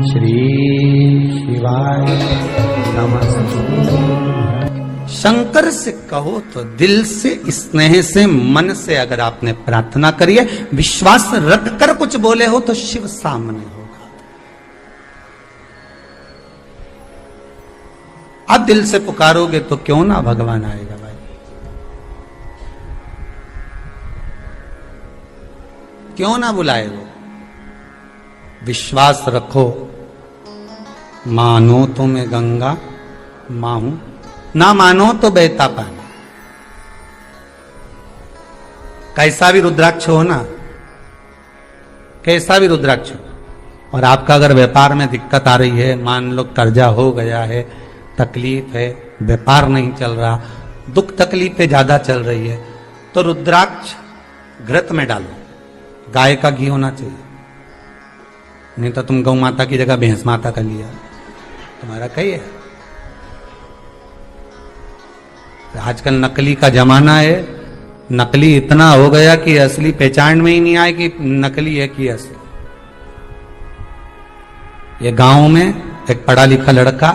श्री शिवाय नमस्ते। शंकर से कहो तो दिल से, स्नेह से, मन से अगर आपने प्रार्थना करी है, विश्वास रख कर कुछ बोले हो तो शिव सामने होगा। आप दिल से पुकारोगे तो क्यों ना भगवान आएगा भाई। क्यों ना बुलाए वो। विश्वास रखो, मानो तो मैं गंगा मां हूं, ना मानो तो बहता पानी। कैसा भी रुद्राक्ष हो ना, कैसा भी रुद्राक्ष हो, और आपका अगर व्यापार में दिक्कत आ रही है, मान लो कर्जा हो गया है, तकलीफ है, व्यापार नहीं चल रहा, दुख तकलीफें ज्यादा चल रही है, तो रुद्राक्ष घृत में डालो। गाय का घी होना चाहिए, नहीं तो तुम गौ माता की जगह भैंस माता का लिया, तुम्हारा कहीं है। आजकल नकली का जमाना है, नकली इतना हो गया कि असली पहचान में ही नहीं आए कि नकली है कि असली। ये गांव में एक पढ़ा लिखा लड़का,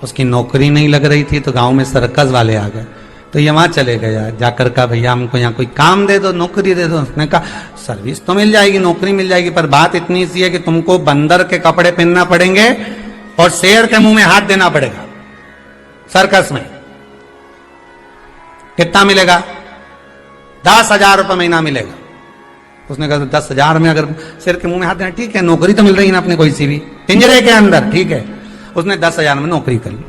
उसकी नौकरी नहीं लग रही थी तो गांव में सर्कस वाले आ गए, तो ये वहां चले गया, जाकर कहा भैया हमको यहाँ कोई काम दे दो, नौकरी दे दो। उसने कहा सर्विस तो मिल जाएगी, नौकरी मिल जाएगी, पर बात इतनी सी है कि तुमको बंदर के कपड़े पहनना पड़ेंगे और शेर के मुंह में हाथ देना पड़ेगा सर्कस में। कितना मिलेगा? 10,000 रुपये महीना मिलेगा। उसने कहा 10,000 में अगर शेर के मुंह में हाथ देना, ठीक है, नौकरी तो मिल रही है ना अपने कोई सी भी, पिंजरे के अंदर, ठीक है। उसने 10,000 में नौकरी कर ली।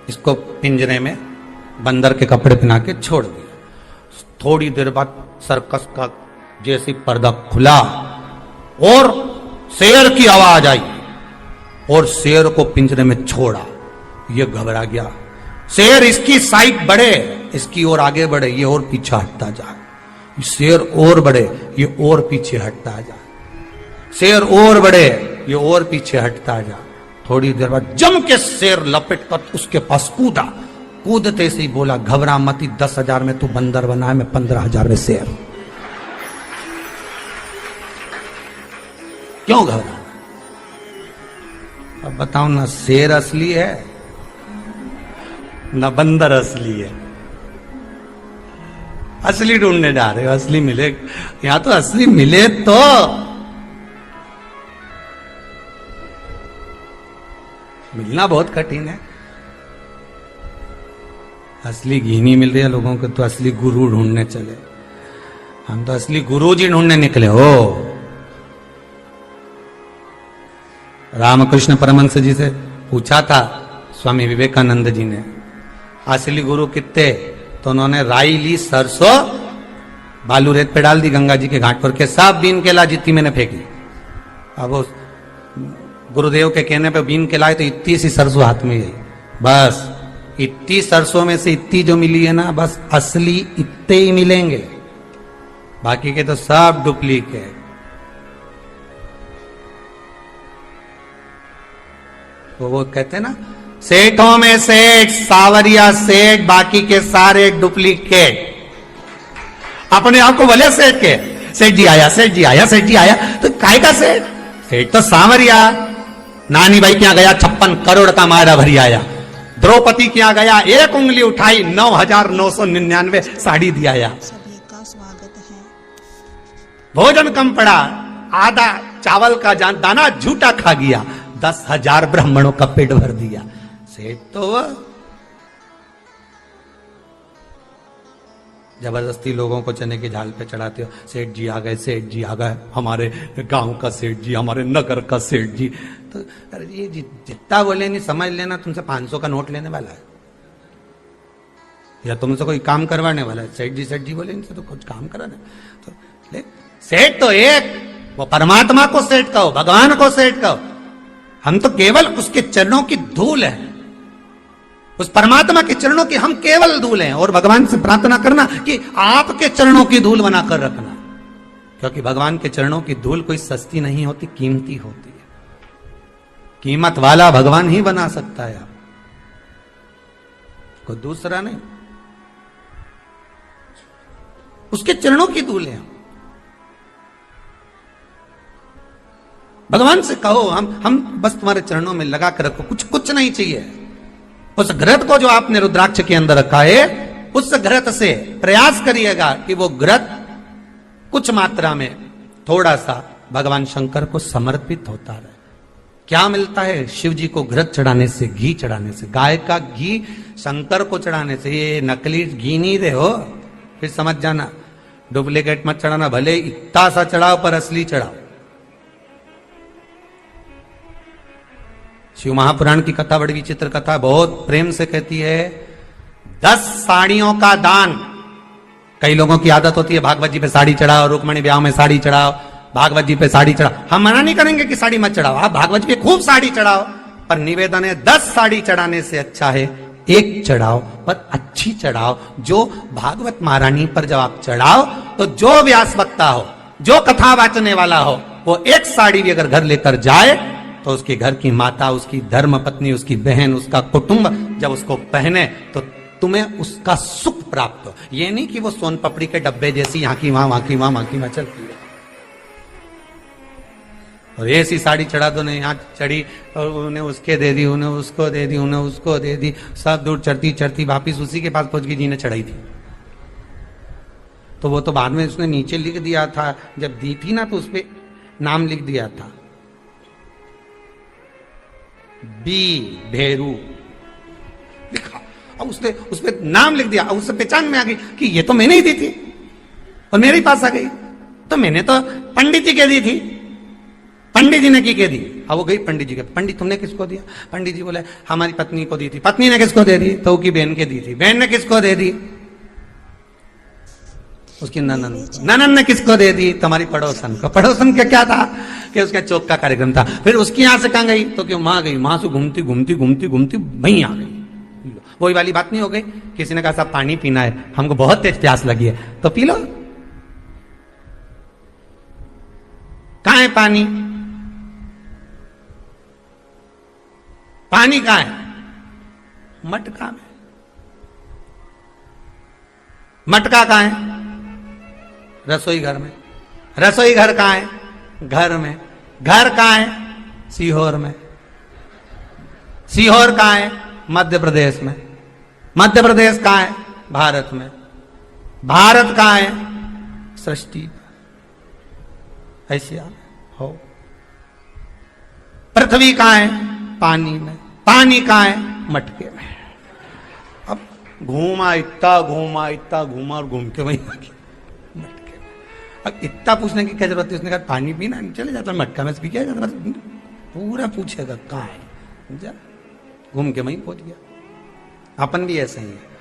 इसको पिंजरे में बंदर के कपड़े पहना के छोड़ दिया। थोड़ी देर बाद सर्कस का जैसे पर्दा खुला और शेर की आवाज आई और शेर को पिंजरे में छोड़ा। ये घबरा गया। शेर इसकी साइड बढ़े, इसकी ओर आगे बढ़े, ये और पीछे हटता जाए। शेर और बढ़े, ये और पीछे हटता जाए। शेर और बढ़े, ये और पीछे हटता जाए। थोड़ी देर बाद जम के शेर लपेट कर उसके पास कूदा। कूदते से ही बोला घबरा मती, 10,000 में तू बंदर बना है, मैं 15,000 में शेर। क्यों घबरा? अब बताओ ना, शेर असली है ना बंदर असली है? असली ढूंढने जा रहे हो, असली मिले? यहां तो असली मिले तो मिलना बहुत कठिन है। असली घी नहीं मिल रही है लोगों को, तो असली गुरु ढूंढने चले। हम तो असली गुरु जी ढूंढने निकले हो। रामकृष्ण परमहंस जी से पूछा था स्वामी विवेकानंद जी ने, असली गुरु कितने? तो उन्होंने राई ली, सरसों, बालू रेत पे डाल दी गंगा जी के घाट पर के, सब बीन के ला, जितनी मैंने फेंकी। अब उस गुरुदेव के कहने पे बीन के लाए तो इतनी सी सरसों हाथ में गई। बस इतनी सरसों में से इतनी जो मिली है ना, बस असली इतने ही मिलेंगे, बाकी के तो सब डुप्लीकेट। तो वो कहते हैं ना, सेठों में सेठ, सावरिया सेठ, बाकी के सारे डुप्लीकेट। अपने आप को भले सेठ के, सेठ जी आया, सेठ जी आया, सेठ जी आया, तो काय का सेठ? सेठ तो सावरिया। नानी भाई क्या गया, 56 करोड़ का मारा भरी आया। द्रौपदी क्या गया, एक उंगली उठाई, 9,999 साड़ी दिया आया। सभी का स्वागत है। भोजन कम पड़ा, आधा चावल का दाना झूठा खा गया, 10,000 ब्राह्मणों का पेट भर दिया। सेठ तो वह जबरदस्ती लोगों को चने की झाल पे चढ़ाते हो, सेठ जी आ गए, सेठ जी आ गए, हमारे गांव का सेठ जी, हमारे नगर का सेठ जी। तो अरे ये जितना बोले नहीं, समझ लेना तुमसे 500 का नोट लेने वाला है या तुमसे कोई काम करवाने वाला है। सेठ जी बोले, इनसे तो कुछ काम कराने। तो सेठ तो एक, वो परमात्मा को सेठ कहो, भगवान को सेठ कहो। हम तो केवल उसके चरणों की धूल है, उस परमात्मा के चरणों की हम केवल धूल हैं। और भगवान से प्रार्थना करना कि आपके चरणों की धूल बनाकर रखना, क्योंकि भगवान के चरणों की धूल कोई सस्ती नहीं होती, कीमती होती है। कीमत वाला भगवान ही बना सकता है, आप कोई दूसरा नहीं। उसके चरणों की धूल है। भगवान से कहो हम बस तुम्हारे चरणों में लगा कर रखो, कुछ नहीं चाहिए। उस घृत को जो आपने रुद्राक्ष के अंदर रखा है, उस घृत से प्रयास करिएगा कि वो घृत कुछ मात्रा में थोड़ा सा भगवान शंकर को समर्पित होता रहे। क्या मिलता है शिव जी को घृत चढ़ाने से, घी चढ़ाने से? गाय का घी शंकर को चढ़ाने से। ये नकली घी नहीं दे हो, फिर समझ जाना। डुप्लीकेट मत चढ़ाना, भले इतना सा चढ़ाओ पर असली चढ़ाओ। शिव महापुराण की कथा बड़ी विचित्र कथा, बहुत प्रेम से कहती है 10 साड़ियों का दान। कई लोगों की आदत होती है भागवत जी पे साड़ी चढ़ाओ, रुक्मणी ब्याह में साड़ी चढ़ाओ, भागवत जी पे साड़ी चढ़ाओ। हम मना नहीं करेंगे कि साड़ी मत चढ़ाओ, आप भागवत जी पे खूब साड़ी चढ़ाओ, पर निवेदन है 10 साड़ी चढ़ाने से अच्छा है एक चढ़ाओ, पर अच्छी चढ़ाओ। जो भागवत महारानी पर जब आप चढ़ाओ तो जो व्यास वक्ता हो, जो कथा वाचने वाला हो, वो एक साड़ी भी अगर घर लेकर जाए तो उसके घर की माता, उसकी धर्म पत्नी, उसकी बहन, उसका कुटुंब जब उसको पहने तो तुम्हें उसका सुख प्राप्त हो। ये नहीं कि वो सोन पपड़ी के डब्बे जैसी यहाँ की वहां, वहां की वहां, वहां की वहां चलती है। और ऐसी साड़ी चढ़ा दो, नहीं यहाँ चढ़ी और उन्हें उसके दे दी, उन्हें उसको दे दी, उन्हें उसको दे दी, सब दूर चढ़ती चढ़ती वापिस उसी के पास पहुंच गई जिन्हें चढ़ाई थी। तो वो तो बाद में उसने नीचे लिख दिया था, जब दी थी ना तो उस पर नाम लिख दिया था, बी भेरू लिखा। अब उसने उस पर नाम लिख दिया, अब उससे पहचान में आ गई कि ये तो मैंने ही दी थी और मेरे पास आ गई। तो मैंने तो पंडित जी के दी थी, पंडित जी ने की के दी। अब वो गई पंडित जी के, पंडित तुमने किसको दिया? पंडित जी बोले हमारी पत्नी को दी थी। पत्नी ने किसको दे दी? तो उसकी बहन के दी थी। बहन ने किसको दे दी? उसकी ननन। ननन ने किसको दे दी? तुम्हारी पड़ोसन को। पड़ोसन का क्या था कि उसका चौक का कार्यक्रम था। फिर उसकी यहां से कहां गई? तो क्यों मां गई, मां से घूमती घूमती घूमती घूमती वहीं आ गई। वही वाली बात नहीं हो गई? किसी ने कहा साहब पानी पीना है, हमको बहुत तेज प्यास लगी है, तो पी लो। कहां है पानी? पानी कहां है? मटका में। मटका कहां है? रसोई घर में। रसोई घर कहां है? घर में। घर कहां है? सीहोर में। सीहोर कहां है? मध्य प्रदेश में। मध्य प्रदेश कहां है? भारत में। भारत कहां है? सृष्टि। ऐसे हो। पृथ्वी कहां है? पानी में। पानी कहां है? मटके में। अब घूमा इतना घूमा और घूम के वहीं मटके में। अब इतना पूछने की क्या जरूरत है? उसने कहा पानी पीना, चले जाता मटका में पी, क्या जाता? पूरा पूछेगा कहां है, जा घूम के वहीं पहुंच गया। अपन भी ऐसे ही है,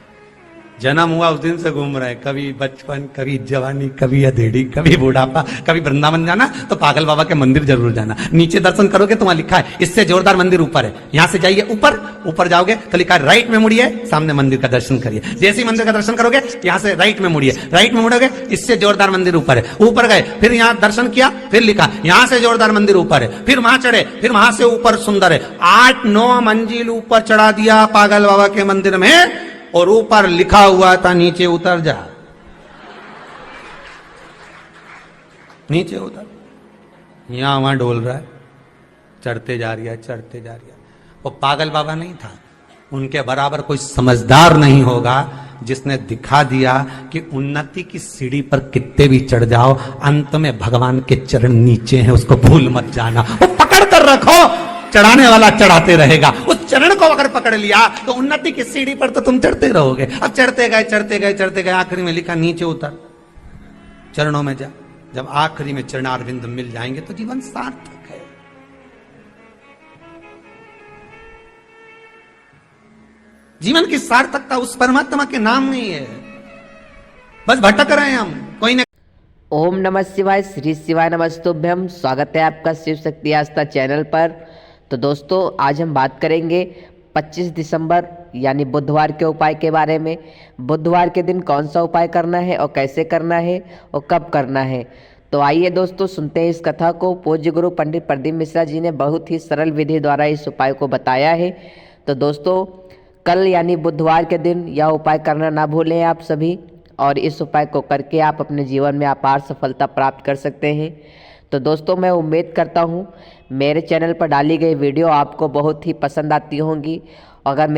जन्म हुआ उस दिन से घूम रहे, कभी बचपन, कभी जवानी, कभी अधेड़ी, कभी बुढ़ापा, कभी वृंदावन जाना तो पागल बाबा के मंदिर जरूर जाना। नीचे दर्शन करोगे तो वहां लिखा है इससे जोरदार मंदिर ऊपर है, यहां से जाइए ऊपर, ऊपर जाओगे तो लिखा है राइट में मुड़िए, सामने मंदिर का दर्शन करिए। जैसे ही मंदिर का दर्शन करोगे यहां से राइट में मुड़िए, राइट में मुड़ोगे इससे जोरदार मंदिर ऊपर है। ऊपर गए, फिर यहां दर्शन किया, फिर लिखा यहां से जोरदार मंदिर ऊपर है। फिर वहां चढ़े, फिर वहां से ऊपर सुंदर है। 8-9 मंजिल ऊपर चढ़ा दिया पागल बाबा के मंदिर में, और ऊपर लिखा हुआ था नीचे उतर जा। नीचे उतर, यहां वहां डोल रहा है, चढ़ते जा रही है, चढ़ते जा रही है। वो पागल बाबा नहीं था, उनके बराबर कोई समझदार नहीं होगा जिसने दिखा दिया कि उन्नति की सीढ़ी पर कितने भी चढ़ जाओ, अंत में भगवान के चरण नीचे हैं, उसको भूल मत जाना। वो पकड़ कर रखो, चढ़ाने वाला चढ़ाते रहेगा। उस चरण को अगर पकड़ लिया तो उन्नति की सीढ़ी पर तो तुम चढ़ते रहोगे। अब चढ़ते गए, चढ़ते गए, चढ़ते गए, आखिरी में लिखा नीचे उतर, चरणों में जा। जब आखिरी में चरणारविंद मिल जाएंगे तो जीवन सार्थक है। जीवन की सार्थकता उस परमात्मा के नाम नहीं है, बस भटक रहे हैं हम, कोई ना। ओम नमः शिवाय, श्री शिवाय नमस्तुभ्यम। स्वागत है आपका शिव शक्ति आस्था चैनल पर। तो दोस्तों आज हम बात करेंगे 25 दिसंबर यानी बुधवार के उपाय के बारे में। बुधवार के दिन कौन सा उपाय करना है और कैसे करना है और कब करना है, तो आइए दोस्तों सुनते हैं इस कथा को। पूज्य गुरु पंडित प्रदीप मिश्रा जी ने बहुत ही सरल विधि द्वारा इस उपाय को बताया है। तो दोस्तों कल यानी बुधवार के दिन यह उपाय करना ना भूलें आप सभी, और इस उपाय को करके आप अपने जीवन में अपार सफलता प्राप्त कर सकते हैं। तो दोस्तों मैं उम्मीद करता हूँ मेरे चैनल पर डाली गई वीडियो आपको बहुत ही पसंद आती होंगी। अगर